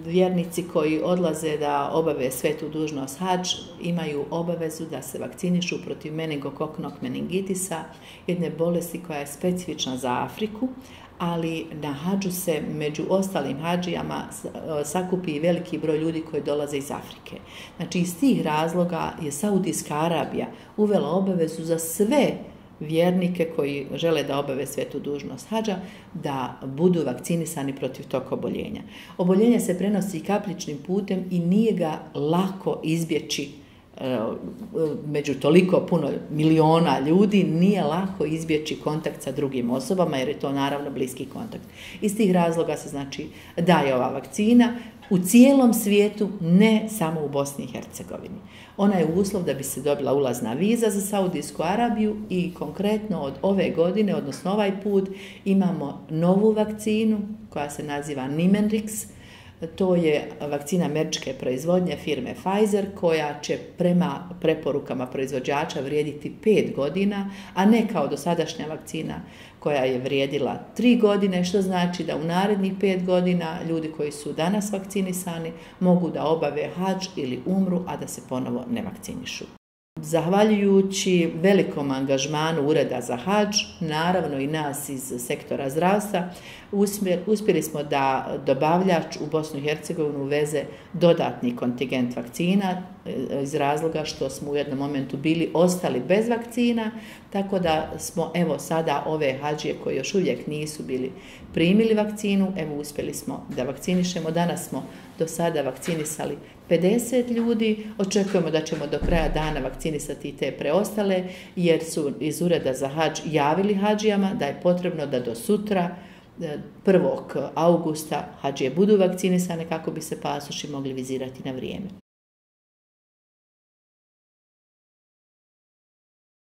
vjernici koji odlaze da obave svetu dužnost hadž imaju obavezu da se vakcinišu protiv meningokoknog meningitisa, jedne bolesti koja je specifična za Afriku, ali na hadžu se među ostalim hadžijama sakupi veliki broj ljudi koji dolaze iz Afrike. Znači, iz tih razloga je Saudijska Arabija uvela obavezu za sve vjernike koji žele da obave svetu dužnost hadža, da budu vakcinisani protiv tog oboljenja. Oboljenje se prenosi kapljičnim putem i nije ga lako izbjeći među toliko puno miliona ljudi, nije lako izbjeći kontakt sa drugim osobama, jer je to naravno bliski kontakt. Iz tih razloga se znači daje ova vakcina u cijelom svijetu, ne samo u Bosni i Hercegovini. Ona je uslov da bi se dobila ulazna viza za Saudijsku Arabiju i konkretno od ove godine, odnosno ovaj put, imamo novu vakcinu koja se naziva Nimenrix. To je vakcina američke proizvodnje firme Pfizer koja će prema preporukama proizvođača vrijediti 5 godina, a ne kao dosadašnja vakcina koja je vrijedila 3 godine, što znači da u narednih 5 godina ljudi koji su danas vakcinisani mogu da obave hadž ili umru, a da se ponovo ne vakcinišu. Zahvaljujući velikom angažmanu Ureda za hadž, naravno i nas iz sektora zdravstva, uspjeli smo da dobavljač u Bosnu i Hercegovinu uveze dodatni kontingent vakcina iz razloga što smo u jednom momentu bili ostali bez vakcina, tako da smo evo sada ove hadžije koji još uvijek nisu bili primili vakcinu, evo uspjeli smo da vakcinišemo. Danas smo do sada vakcinisali 50 ljudi, očekujemo da ćemo do kraja dana vakcinisati i te preostale, jer su iz Ureda za hadž javili hadžijama da je potrebno da do sutra 1. augusta hadžije budu vakcinisane kako bi se pasoši mogli vizirati na vrijeme.